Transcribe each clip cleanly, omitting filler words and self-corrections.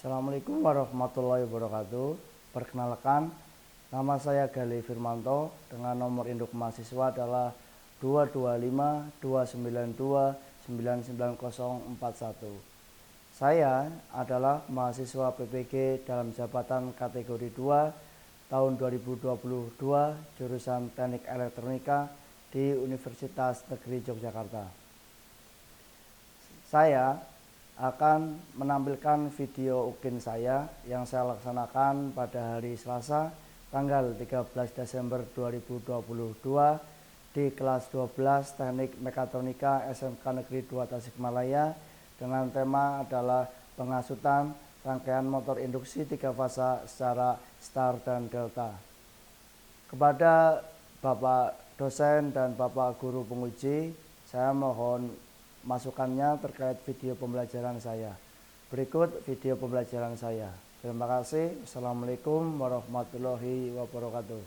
Assalamualaikum warahmatullahi wabarakatuh. Perkenalkan, nama saya Gali Firmanto dengan nomor induk mahasiswa adalah 22529299041. Saya adalah mahasiswa PPG dalam jabatan kategori 2 tahun 2022 jurusan Teknik Elektronika di Universitas Negeri Yogyakarta. Saya akan menampilkan video UKIN saya yang saya laksanakan pada hari Selasa tanggal 13 Desember 2022 di kelas 12 Teknik Mekatronika SMK Negeri 2 Tasikmalaya dengan tema adalah penghasutan rangkaian motor induksi 3 fasa secara star dan delta. Kepada Bapak dosen dan Bapak guru penguji, saya mohon masukannya terkait video pembelajaran saya. Berikut video pembelajaran saya. Terima kasih. Assalamualaikum warahmatullahi wabarakatuh.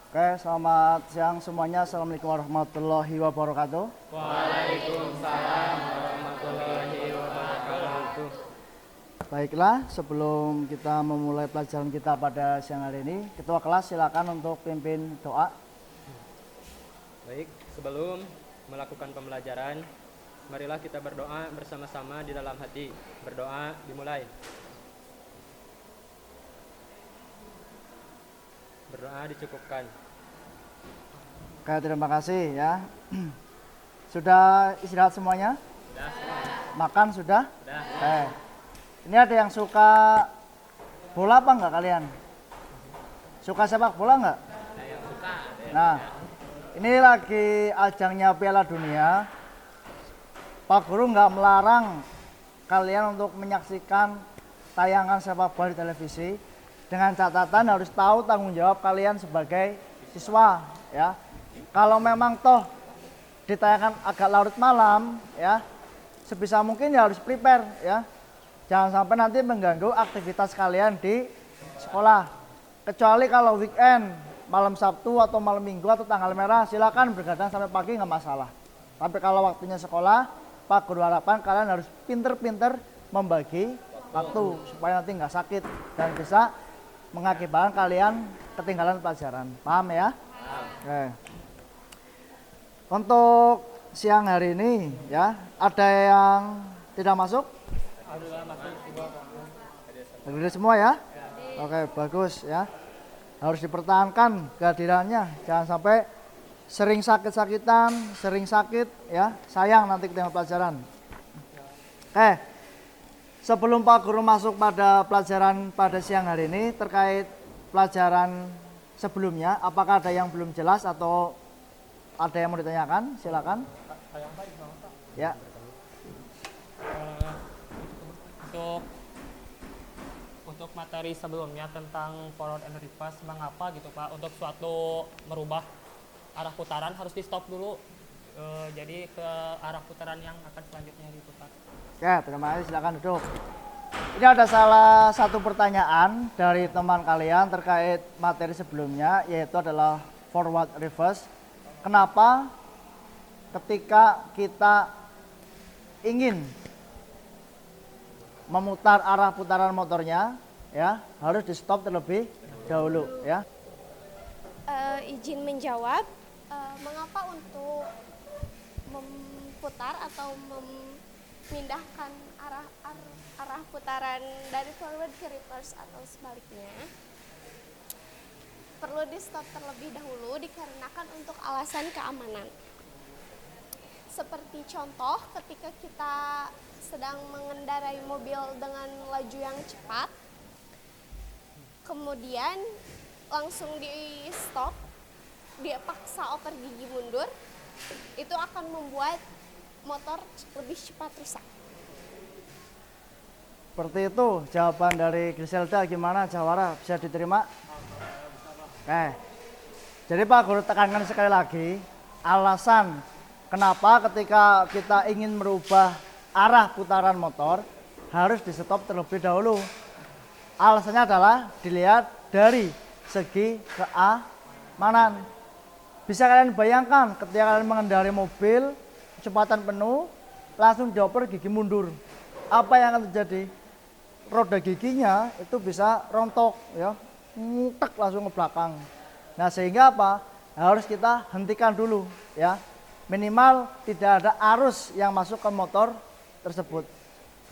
Oke, selamat siang semuanya. Assalamualaikum warahmatullahi wabarakatuh. Waalaikumsalam warahmatullahi wabarakatuh. Baiklah, sebelum kita memulai pelajaran kita pada siang hari ini, Ketua kelas silakan untuk pimpin doa. Baik, sebelum melakukan pembelajaran, marilah kita berdoa bersama-sama di dalam hati. Berdoa dimulai. Berdoa dicukupkan. Oke, terima kasih ya. Sudah istirahat semuanya? Sudah. Makan sudah? Sudah. Oke. Ini ada yang suka bola apa enggak kalian? Suka sepak bola enggak? Ada yang suka. Nah, ini lagi ajangnya Piala Dunia. Pak Guru enggak melarang kalian untuk menyaksikan tayangan sepak bola di televisi, dengan catatan harus tahu tanggung jawab kalian sebagai siswa ya. Kalau memang toh ditayangkan agak larut malam ya, sebisa mungkin ya harus prepare ya. Jangan sampai nanti mengganggu aktivitas kalian di sekolah. Kecuali kalau weekend, malam Sabtu atau malam Minggu atau tanggal merah, silakan bergadang sampai pagi nggak masalah. Tapi kalau waktunya sekolah, Pak Guru harapkan kalian harus pinter-pinter membagi waktu supaya nanti nggak sakit dan bisa mengakibatkan kalian ketinggalan pelajaran. Paham ya? Oke. Untuk siang hari ini ya, ada yang tidak masuk? Hadir semua ya? Oke, bagus ya. Harus dipertahankan kehadirannya. Jangan sampai sering sakit-sakitan, sering sakit ya. Sayang nanti ketinggalan pelajaran. Oke. Sebelum Pak Guru masuk pada pelajaran pada siang hari ini terkait pelajaran sebelumnya, apakah ada yang belum jelas atau ada yang mau ditanyakan? Silakan. Ya. Untuk materi sebelumnya tentang forward and reverse, mengapa gitu Pak untuk suatu merubah arah putaran harus di stop dulu, jadi ke arah putaran yang akan selanjutnya diputar. Oke, terima kasih, silakan duduk. Ini ada salah satu pertanyaan dari teman kalian terkait materi sebelumnya, yaitu adalah forward reverse. Kenapa ketika kita ingin memutar arah putaran motornya ya harus di stop terlebih dahulu ya? Izin menjawab, mengapa untuk memutar atau memindahkan arah putaran dari forward ke reverse atau sebaliknya perlu di stop terlebih dahulu dikarenakan untuk alasan keamanan. Seperti contoh ketika kita sedang mengendarai mobil dengan laju yang cepat, kemudian langsung di stop, dia paksa oper gigi mundur, itu akan membuat motor lebih cepat rusak. Seperti itu jawaban dari Griselda. Gimana Jawara, bisa diterima? Jadi Pak Guru tekankan sekali lagi, alasan kenapa ketika kita ingin merubah arah putaran motor harus di stop terlebih dahulu. Alasannya adalah dilihat dari segi keamanan. bisa kalian bayangkan ketika kalian mengendarai mobil kecepatan penuh, langsung dioper gigi mundur. Apa yang akan terjadi? Roda giginya itu bisa rontok ya, ngutek langsung ke belakang. Nah, sehingga apa? Harus kita hentikan dulu ya. Minimal tidak ada arus yang masuk ke motor tersebut.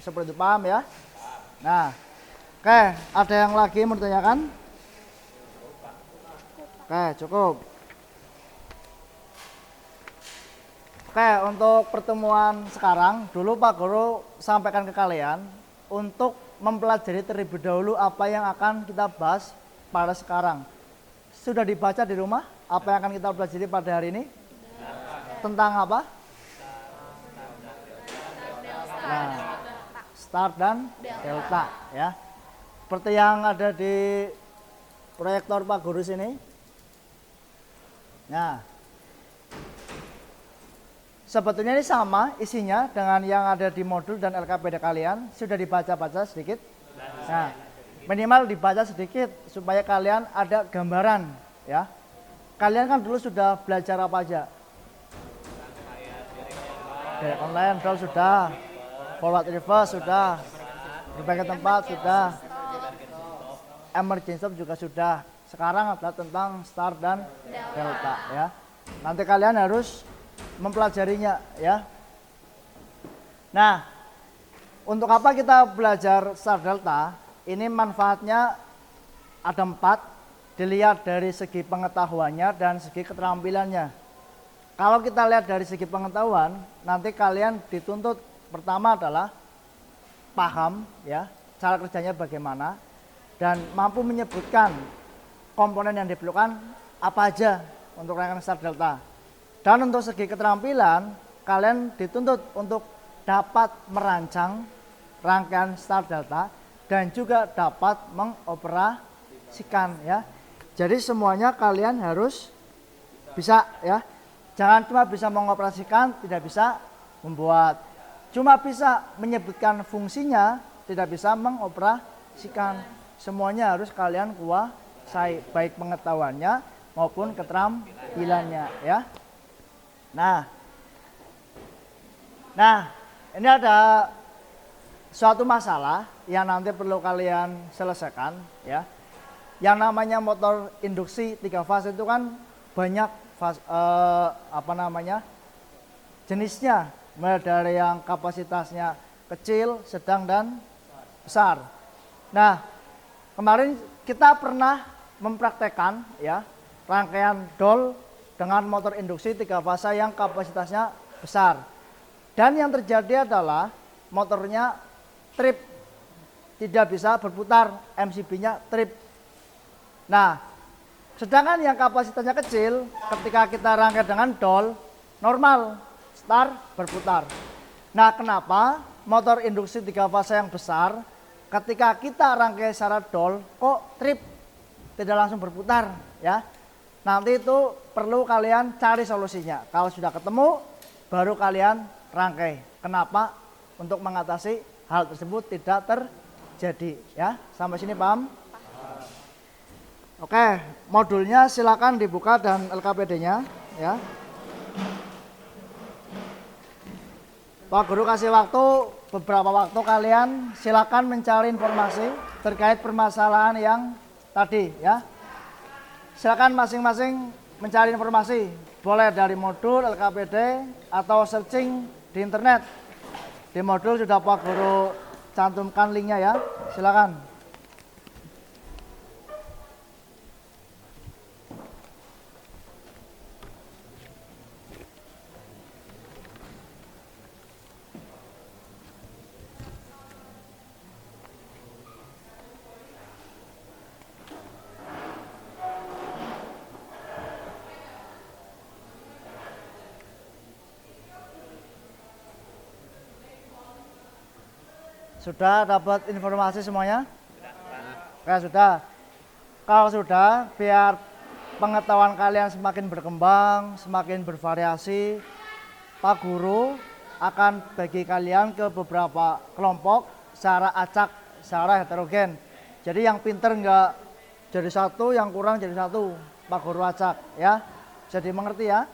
Seperti itu, paham ya? Nah, oke, ada yang lagi mau ditanyakan? Oke, cukup. Oke, untuk pertemuan sekarang, dulu Pak Guru sampaikan ke kalian untuk mempelajari terlebih dahulu apa yang akan kita bahas pada sekarang. Sudah dibaca di rumah apa yang akan kita pelajari pada hari ini? Tentang apa? Nah, start dan delta ya. Seperti yang ada di proyektor Pak Guru sini. Nah, sebetulnya ini sama isinya dengan yang ada di modul dan LKPD kalian. Sudah dibaca-baca sedikit? Nah, minimal dibaca sedikit supaya kalian ada gambaran ya. Kalian kan dulu sudah belajar apa aja? Online, dol sudah, forward reverse sudah, berbagai tempat sudah, emergency stop juga sudah. Sekarang adalah tentang start dan delta ya. Nanti kalian harus mempelajarinya ya. Nah, untuk apa kita belajar start delta? Ini manfaatnya ada 4, dilihat dari segi pengetahuannya dan segi keterampilannya. Kalau kita lihat dari segi pengetahuan, nanti kalian dituntut pertama adalah paham ya, cara kerjanya bagaimana dan mampu menyebutkan komponen yang diperlukan apa aja untuk rangkaian start delta. Dan untuk segi keterampilan, kalian dituntut untuk dapat merancang rangkaian start delta dan juga dapat mengoperasikan ya. Jadi semuanya kalian harus bisa ya. Jangan cuma bisa mengoperasikan, tidak bisa membuat. Cuma bisa menyebutkan fungsinya, tidak bisa mengoperasikan. Semuanya harus kalian kuasai, baik pengetahuannya maupun keterampilannya ya. Nah, ini ada suatu masalah yang nanti perlu kalian selesaikan ya. Yang namanya motor induksi 3 fase itu kan banyak jenisnya, mulai dari yang kapasitasnya kecil, sedang dan besar. Nah, kemarin kita pernah mempraktekkan ya rangkaian dol dengan motor induksi 3 fase yang kapasitasnya besar. Dan yang terjadi adalah motornya trip, tidak bisa berputar, MCB-nya trip. Nah, sedangkan yang kapasitasnya kecil, ketika kita rangkai dengan dol, normal, start, berputar. Nah, kenapa motor induksi 3 fase yang besar, ketika kita rangkai secara dol, kok trip, tidak langsung berputar, ya? Nanti itu perlu kalian cari solusinya. Kalau sudah ketemu, baru kalian rangkai. Kenapa? Untuk mengatasi hal tersebut tidak terjadi, ya. Sampai sini paham? Oke, modulnya silakan dibuka dan LKPD-nya ya. Pak Guru kasih waktu beberapa waktu, kalian silakan mencari informasi terkait permasalahan yang tadi ya. Silakan masing-masing mencari informasi, boleh dari modul LKPD atau searching di internet. Di modul sudah Pak Guru cantumkan linknya ya, silakan. Sudah dapat informasi semuanya? Sudah. Sudah. Kalau sudah, biar pengetahuan kalian semakin berkembang, semakin bervariasi, Pak Guru akan bagi kalian ke beberapa kelompok secara acak, secara heterogen. Jadi yang pinter enggak jadi satu, yang kurang jadi satu, Pak Guru acak ya. Bisa dimengerti ya?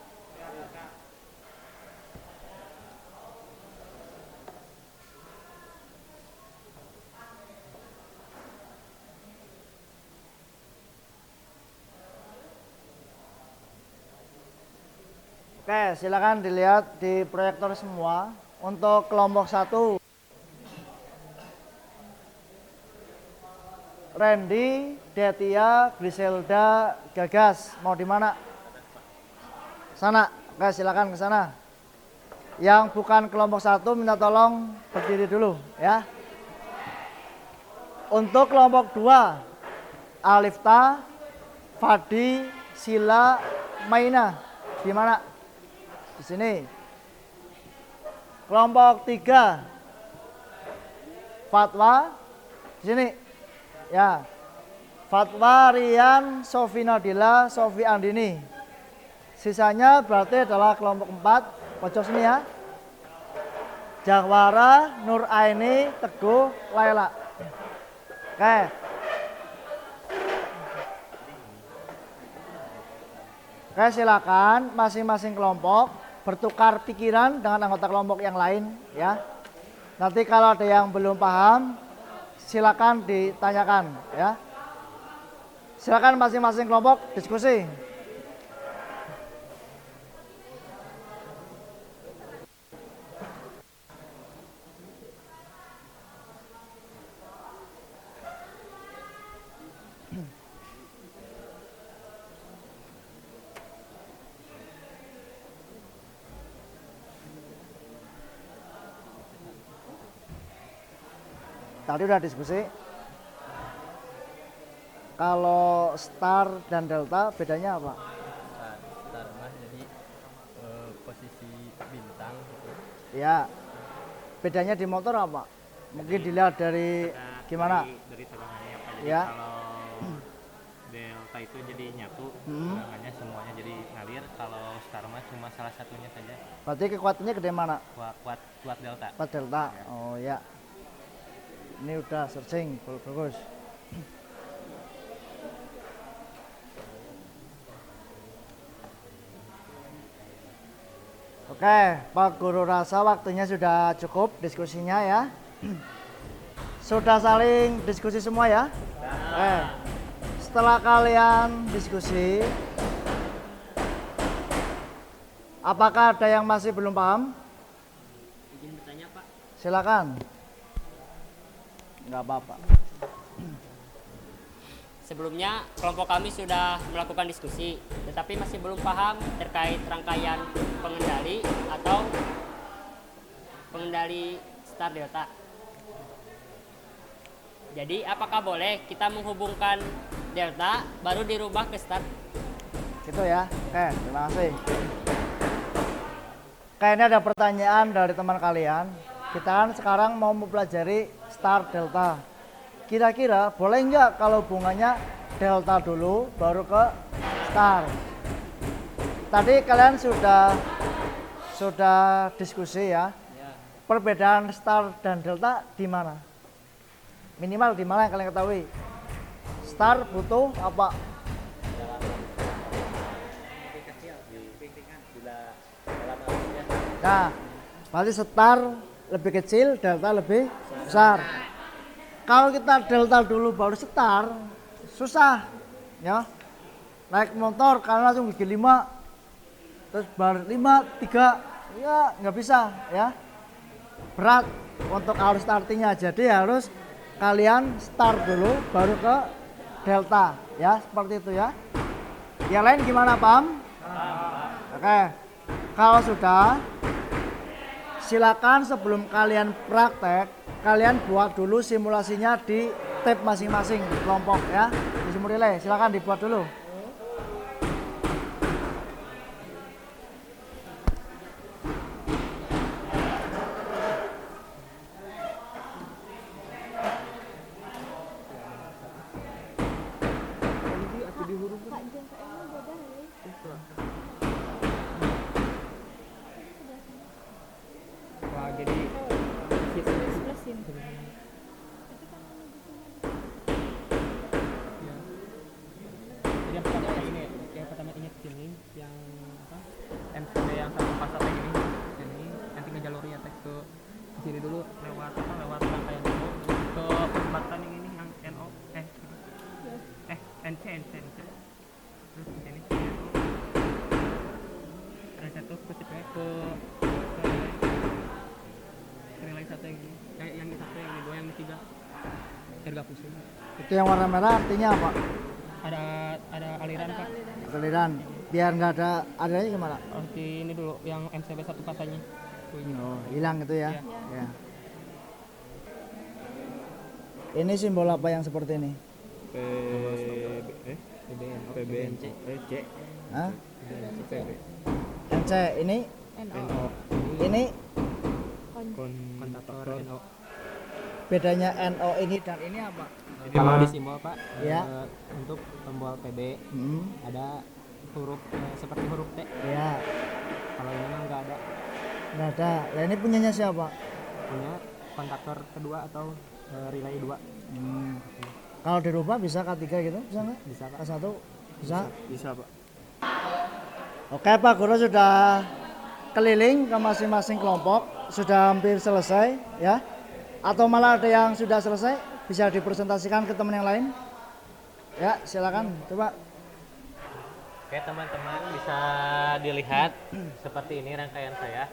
Oke, silakan dilihat di proyektor semua. Untuk kelompok 1, Randy, Detia, Griselda, Gagas. Mau di mana? Sana. Oke, silakan ke sana. Yang bukan kelompok 1 minta tolong berdiri dulu ya. Untuk kelompok 2, Alifta, Fadi, Sila, Maina. Di mana? Di sini. Kelompok 3, Fatwa. Di sini. Ya. Fatwa, Rian, Sofi Nadila, Sofi Andini. Sisanya berarti adalah kelompok 4. Pojok sini ya. Jahwara, Nur Aini, Teguh, Laila. Oke. Oke, silakan masing-masing kelompok bertukar pikiran dengan anggota kelompok yang lain ya. Nanti kalau ada yang belum paham silakan ditanyakan ya. Silakan masing-masing kelompok diskusi. Tadi udah diskusi. Kalau star dan delta bedanya apa? Star mah jadi posisi bintang gitu. Ya. Bedanya di motor apa? Mungkin dilihat dari gimana? Dari tegangannya Pak. Jadi Ya. kalau delta itu jadi nyatu, tegangannya semuanya jadi ngalir. Kalau star mah cuma salah satunya saja. Berarti kekuatannya gede mana? Kuat delta. Kuat delta. Oh ya. Ini udah searching, bagus. Oke, Pak Guru rasa waktunya sudah cukup diskusinya ya. Sudah saling diskusi semua ya? Setelah kalian diskusi, apakah ada yang masih belum paham? Izin bertanya Pak. Silakan. Nggak apa-apa. Sebelumnya kelompok kami sudah melakukan diskusi, tetapi masih belum paham terkait rangkaian pengendali atau pengendali star delta. Jadi apakah boleh kita menghubungkan delta baru dirubah ke star? Gitu ya. Oke, terima kasih. Kayaknya ada pertanyaan dari teman kalian. Kita kan sekarang mau mempelajari star delta. Kira-kira boleh nggak kalau hubungannya delta dulu baru ke star? Tadi kalian sudah diskusi ya. Perbedaan star dan delta di mana? Minimal di mana yang kalian ketahui? Star butuh apa? Nah, berarti star lebih kecil, delta lebih besar. Kalau kita delta dulu baru star, susah ya. Naik motor karena langsung gigi 5, terus bar 5, 3, ya nggak bisa ya. Berat untuk arus startingnya, jadi harus kalian start dulu baru ke delta ya, seperti itu ya. Yang lain gimana, paham? Oke, kalau sudah silakan sebelum kalian praktek, kalian buat dulu simulasinya di tab masing-masing kelompok ya. Di sumur relay, silakan dibuat dulu. Wah, jadi jadi ini yang apa MCB yang satu pasar kayak gini. Ini nanti ngejalurnya teh ke sini dulu lewat apa lewat rangkaian dulu ke jembatan yang ini yang NO NC terus ke sini ada satu kutipnya ke relay satu yang ini yang ini satu yang ini dua yang ini tiga harga pusing. Itu yang warna merah artinya apa? Ada aliran pak. Aliran. Biar nggak ada adanya gimana? Oh, di ini dulu yang MCB satu pasanya. Oh, hilang itu ya? Iya. Ya. Ini simbol apa yang seperti ini? PBNC. Hah? PB. NC ini? Ini Kontaktor NO. bedanya NO ini dan ini apa? Kalau di simbol Pak, Ya. untuk tombol PB Hmm, ada huruf seperti huruf T. ya, Kalau ini mah nggak ada. nggak ada. Ya ini punyanya siapa? Punya kontaktor kedua atau relay 2 Hmm. Kalau dirubah bisa K3 gitu, bisa nggak? bisa Pak. K1 bisa? Bisa, Pak. Oke Pak Guru sudah keliling ke masing-masing kelompok, sudah hampir selesai ya? Atau malah ada yang sudah selesai, bisa dipresentasikan ke teman yang lain? Ya silakan, coba. Oke teman-teman bisa dilihat seperti ini rangkaian saya.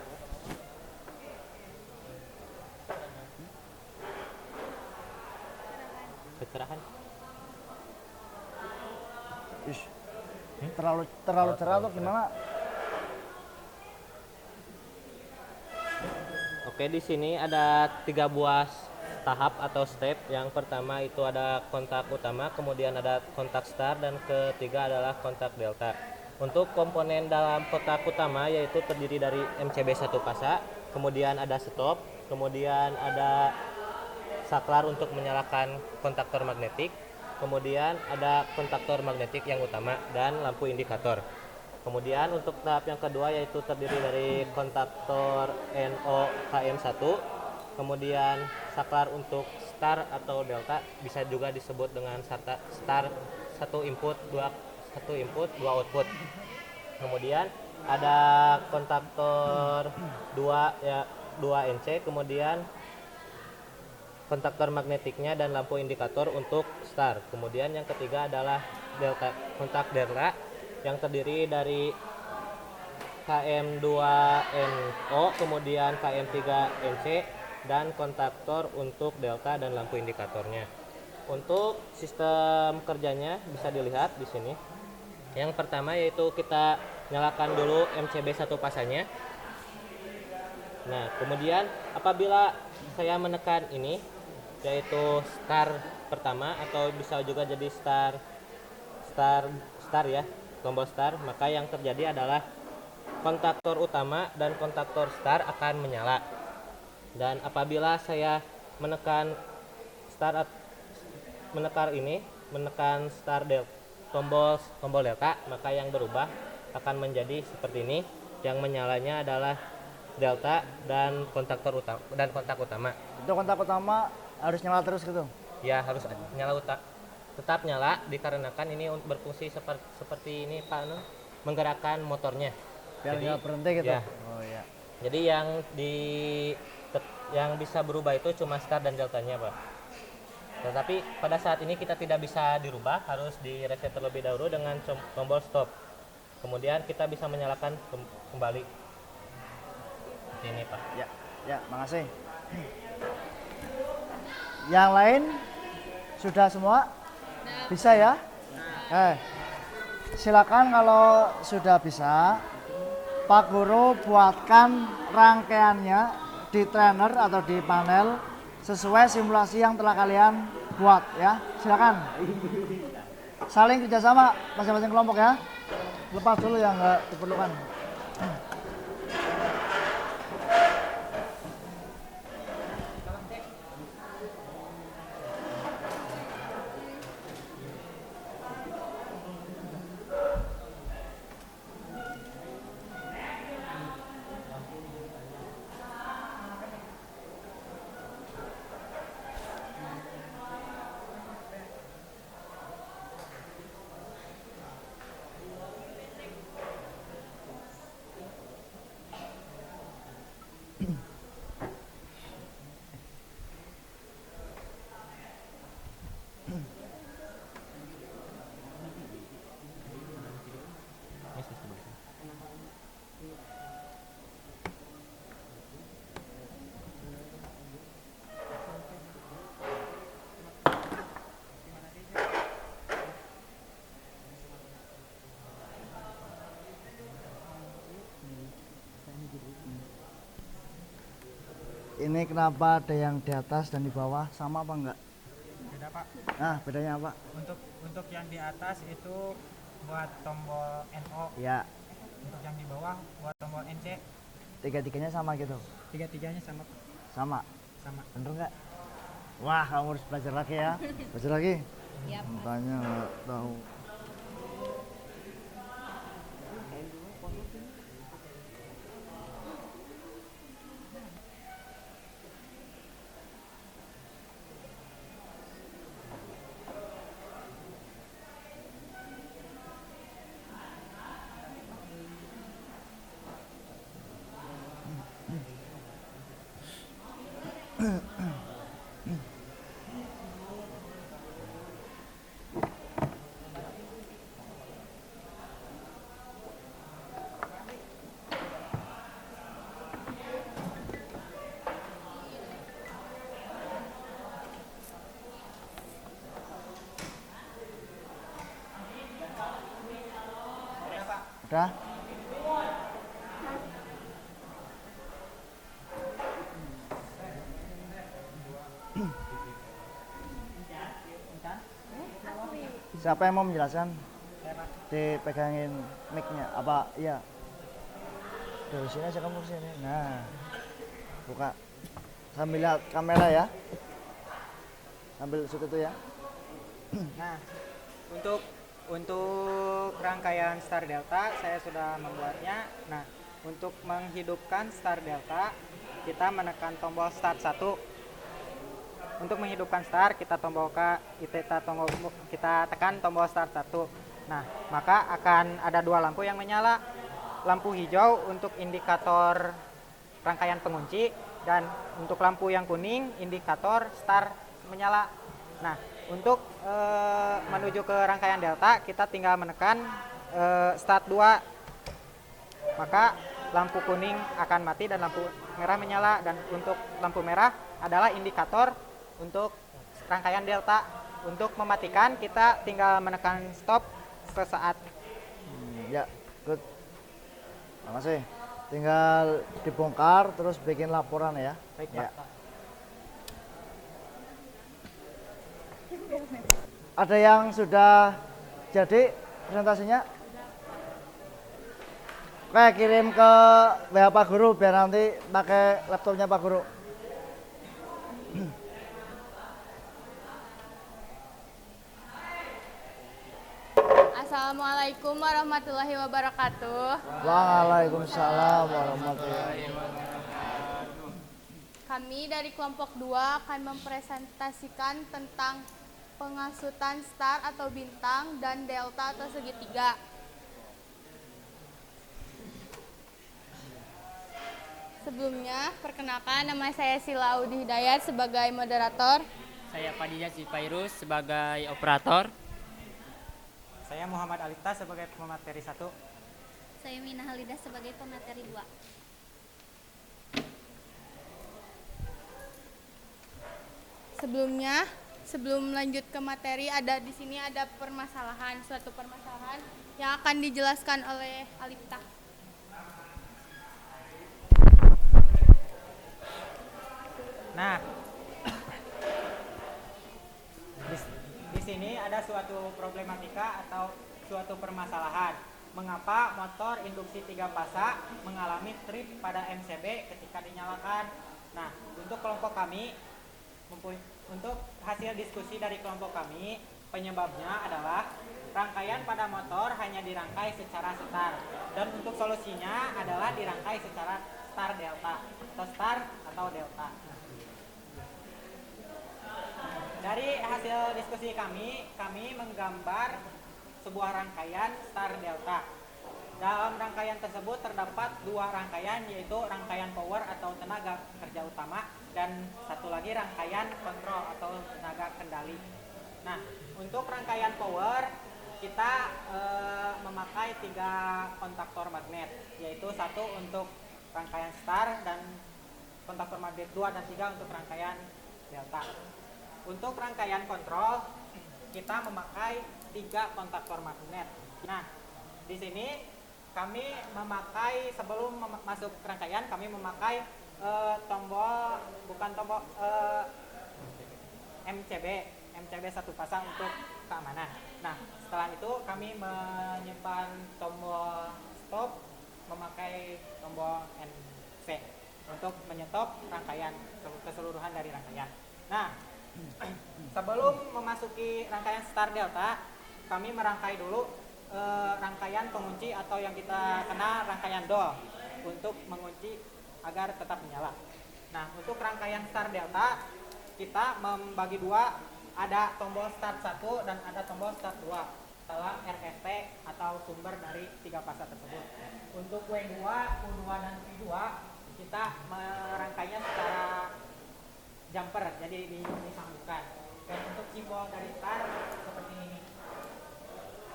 Kecerahan. Ish, terlalu cerah atau gimana? Oke, di sini ada 3 buah tahap atau step. Yang pertama itu ada kontak utama, kemudian ada kontak start, dan ketiga adalah kontak delta. Untuk komponen dalam kontak utama yaitu terdiri dari MCB 1 pasa, kemudian ada stop, kemudian ada saklar untuk menyalakan kontaktor magnetik, kemudian ada kontaktor magnetik yang utama dan lampu indikator. Kemudian untuk tahap yang kedua yaitu terdiri dari kontaktor NO KM1, kemudian saklar untuk star atau delta, bisa juga disebut dengan star 1 input 2 output. Kemudian ada kontaktor 2 NC, kemudian kontaktor magnetiknya dan lampu indikator untuk star. Kemudian yang ketiga adalah delta, kontak delta yang terdiri dari KM2NO, kemudian KM3NC, dan kontaktor untuk delta dan lampu indikatornya. Untuk sistem kerjanya bisa dilihat di sini. Yang pertama yaitu kita nyalakan dulu MCB 1 pasanya. Nah, kemudian apabila saya menekan ini yaitu star pertama atau bisa juga jadi star ya, tombol start, maka yang terjadi adalah kontaktor utama dan kontaktor start akan menyala. Dan apabila saya menekan start tombol delta, maka yang berubah akan menjadi seperti ini. Yang menyalanya adalah delta dan kontak utama. Itu kontak utama harus nyala terus gitu? Ya, harus nyala tetap nyala dikarenakan ini berfungsi seperti ini Pak, menggerakkan motornya. Biar Jadi, nggak berhenti gitu? ya. Oh iya. Jadi yang bisa berubah itu cuma start dan deltanya Pak. Tetapi pada saat ini kita tidak bisa dirubah, harus di reset terlebih dahulu dengan tombol stop. Kemudian kita bisa menyalakan kembali. Seperti ini Pak. Ya, makasih. Yang lain sudah semua? Bisa ya? Silakan kalau sudah bisa, Pak Guru buatkan rangkaiannya di trainer atau di panel sesuai simulasi yang telah kalian buat ya. Silakan. Saling kerjasama masing-masing kelompok ya. Lepas dulu yang nggak diperlukan. Ini kenapa ada yang di atas dan di bawah, sama apa enggak? Beda Pak. Nah, bedanya apa? Untuk yang di atas itu buat tombol NO, Ya, untuk yang di bawah buat tombol NC. tiga-tiganya sama gitu. Tiga-tiganya sama Pak. Sama. Sama. Bener nggak? Wah, kamu harus belajar lagi ya. Belajar lagi. Iya, Pak. Tanya nggak tahu. Udah? Siapa yang mau menjelaskan? Dipegangin mic-nya apa? Iya. Dari sini aja kamu sini. Nah, buka. Sambil lihat kamera ya. Sambil situ tuh ya. Nah, untuk rangkaian Star Delta saya sudah membuatnya. Nah, untuk menghidupkan Star Delta kita menekan tombol start 1. Untuk menghidupkan start kita tekan tombol start 1. Nah, maka akan ada dua lampu yang menyala. Lampu hijau untuk indikator rangkaian pengunci dan untuk lampu yang kuning indikator start menyala. Nah, untuk menuju ke rangkaian delta kita tinggal menekan start 2. Maka lampu kuning akan mati dan lampu merah menyala, dan untuk lampu merah adalah indikator untuk rangkaian delta. Untuk mematikan kita tinggal menekan stop sesaat. Ya, good. Makasih. Tinggal dibongkar terus bikin laporan ya. Baik, Ya. Pak. Ada yang sudah jadi presentasinya? Oke, kirim ke WA Pak Guru biar nanti pakai laptopnya Pak Guru. Assalamualaikum warahmatullahi wabarakatuh. Waalaikumsalam warahmatullahi Kami dari kelompok 2 akan mempresentasikan tentang pengasutan star atau bintang dan delta atau segitiga. Sebelumnya, perkenalkan nama saya Sila Audi Hidayat sebagai moderator. Saya Padilla Zipairus sebagai operator. Saya Muhammad Alifta sebagai pemateri 1. Saya Mina Halidah sebagai pemateri 2. Sebelum lanjut ke materi, di sini ada suatu permasalahan yang akan dijelaskan oleh Alifta. Nah, di sini ada suatu problematika atau suatu permasalahan. Mengapa motor induksi 3 fasa mengalami trip pada MCB ketika dinyalakan? Nah, untuk kelompok kami, untuk hasil diskusi dari kelompok kami, penyebabnya adalah rangkaian pada motor hanya dirangkai secara star, dan untuk solusinya adalah dirangkai secara star delta atau star atau delta. Dari hasil diskusi kami menggambar sebuah rangkaian star delta. Dalam rangkaian tersebut terdapat dua rangkaian, yaitu rangkaian power atau tenaga kerja utama dan satu lagi rangkaian kontrol atau tenaga kendali. Nah, untuk rangkaian power kita memakai 3 kontaktor magnet, yaitu 1 untuk rangkaian star dan kontaktor magnet 2 dan 3 untuk rangkaian delta. Untuk rangkaian kontrol kita memakai 3 kontaktor magnet. Nah, di sini kami memakai sebelum masuk rangkaian kami memakai tombol MCB 1 pasang untuk keamanan. Nah, setelah itu kami menyimpan tombol stop memakai tombol NC untuk menyetop rangkaian keseluruhan dari rangkaian. Nah, sebelum memasuki rangkaian star delta, kami merangkai dulu rangkaian pengunci atau yang kita kenal rangkaian DOL untuk mengunci agar tetap menyala. Nah, untuk rangkaian star delta kita membagi 2, ada tombol start 1 dan ada tombol start 2 setelah RST atau sumber dari 3 fase tersebut. Untuk W2, U2 dan V2 kita merangkainya secara jumper, jadi disambungkan. Dan untuk simbol dari start seperti ini.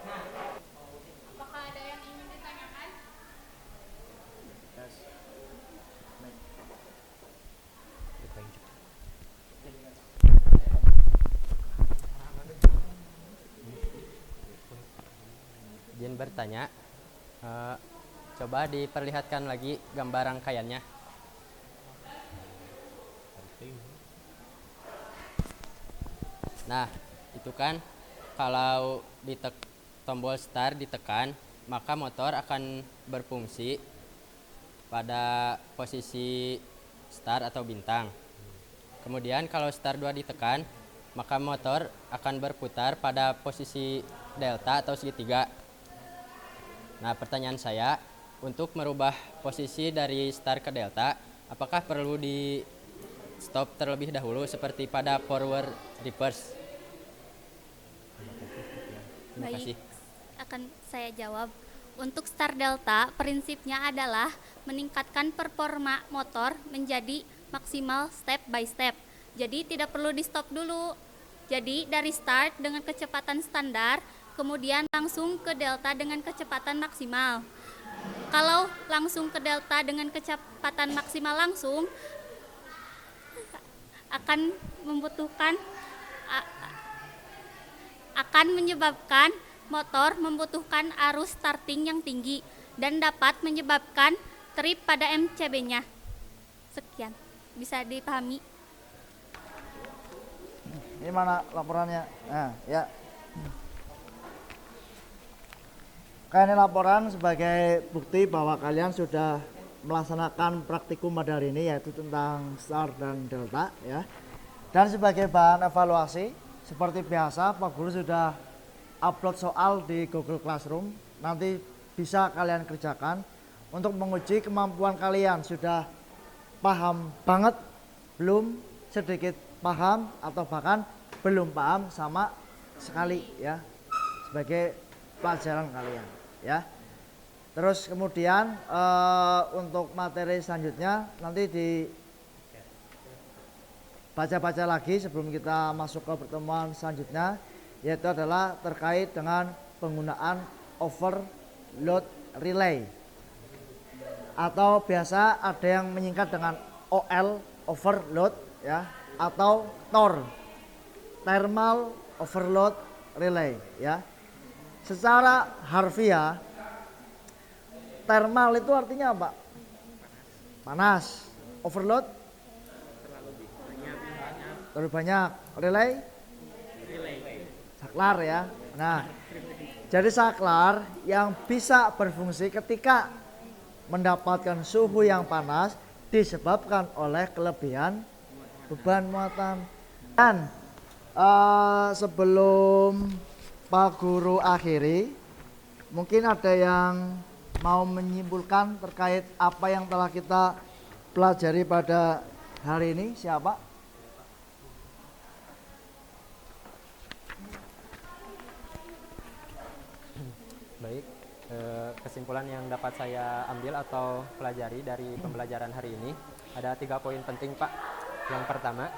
Nah, Apakah ada yang ingin ditanyakan? Izin bertanya, coba diperlihatkan lagi gambar rangkaiannya. Nah, itu kan kalau tombol start ditekan, maka motor akan berfungsi pada posisi start atau bintang. Kemudian kalau start 2 ditekan, maka motor akan berputar pada posisi delta atau segitiga. Nah, pertanyaan saya, untuk merubah posisi dari start ke delta, apakah perlu di stop terlebih dahulu seperti pada forward reverse? Terima kasih. Akan saya jawab. Untuk star delta, prinsipnya adalah meningkatkan performa motor menjadi maksimal step by step. Jadi tidak perlu di stop dulu. Jadi dari start dengan kecepatan standar, kemudian langsung ke delta dengan kecepatan maksimal. Kalau langsung ke delta dengan kecepatan maksimal langsung, akan menyebabkan motor membutuhkan arus starting yang tinggi dan dapat menyebabkan trip pada MCB-nya. Sekian, bisa dipahami. Ini mana laporannya? Nah, ya. Ini laporan sebagai bukti bahwa kalian sudah melaksanakan praktikum pada hari ini, yaitu tentang star dan delta, ya. Dan sebagai bahan evaluasi, seperti biasa Pak Guru sudah upload soal di Google Classroom. Nanti bisa kalian kerjakan untuk menguji kemampuan kalian. Sudah paham banget, belum, sedikit paham, atau bahkan belum paham sama sekali, ya, sebagai pelajaran kalian, ya. Terus kemudian untuk materi selanjutnya nanti dibaca-baca lagi sebelum kita masuk ke pertemuan selanjutnya, yaitu adalah terkait dengan penggunaan overload relay, atau biasa ada yang menyingkat dengan OL, overload, ya, atau TOR, thermal overload relay, ya. Secara harfiah, thermal itu artinya apa? Panas. Overload? Terlalu banyak. Relay? Saklar, ya. Nah, jadi saklar yang bisa berfungsi ketika mendapatkan suhu yang panas disebabkan oleh kelebihan beban muatan. Dan sebelum Pak Guru akhiri, mungkin ada yang mau menyimpulkan terkait apa yang telah kita pelajari pada hari ini. Siapa? Baik, kesimpulan yang dapat saya ambil atau pelajari dari pembelajaran hari ini ada 3 poin penting, Pak. Yang pertama,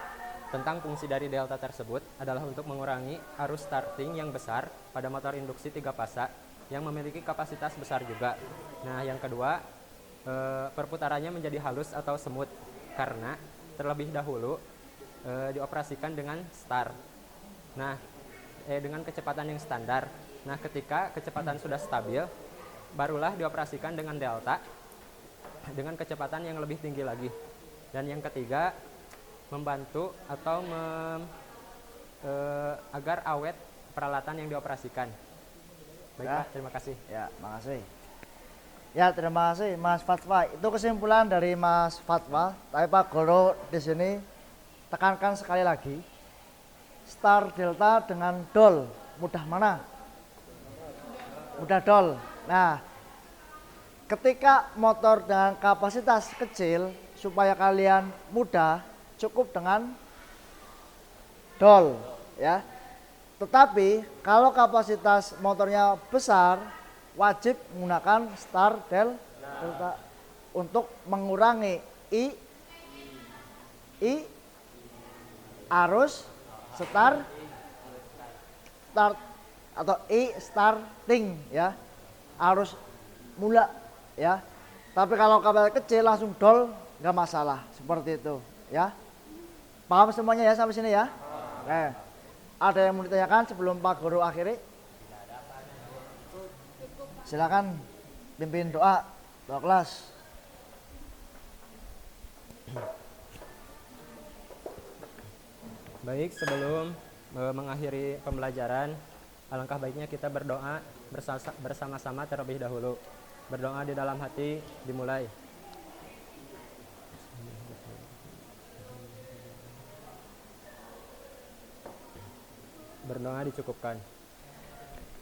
Tentang fungsi dari delta tersebut adalah untuk mengurangi arus starting yang besar pada motor induksi 3 fasa yang memiliki kapasitas besar juga. Nah, yang kedua, perputarannya menjadi halus atau semut karena terlebih dahulu dioperasikan dengan start. Nah, dengan kecepatan yang standar. Nah, ketika kecepatan sudah stabil, barulah dioperasikan dengan delta dengan kecepatan yang lebih tinggi lagi. Dan yang ketiga, membantu atau agar awet peralatan yang dioperasikan. Baik, Ya. Pak, terima kasih. Ya, makasih. Ya, terima kasih Mas Fatwa. Itu kesimpulan dari Mas Fatwa. Tapi Pak Guru di sini tekankan sekali lagi. Star delta dengan dol, mudah mana? Mudah dol. Nah, ketika motor dengan kapasitas kecil supaya kalian mudah, cukup dengan dol, ya. Tetapi kalau kapasitas motornya besar, wajib menggunakan star delta untuk mengurangi i arus start atau i starting, ya, arus mula, ya. Tapi kalau kapasitas kecil langsung dol, nggak masalah, seperti itu, ya. Paham semuanya ya sampai sini ya? Oke. Ada yang mau ditanyakan sebelum Pak Guru akhiri? Silakan pimpin doa kelas. Baik, sebelum mengakhiri pembelajaran, alangkah baiknya kita berdoa bersama-sama terlebih dahulu. Berdoa di dalam hati dimulai. Berdoa dicukupkan.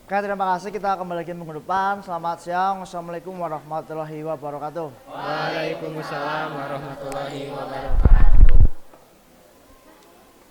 Oke, terima kasih. Kita kembali lagi minggu depan. Selamat siang. Wassalamualaikum warahmatullahi wabarakatuh. Waalaikumsalam warahmatullahi wabarakatuh.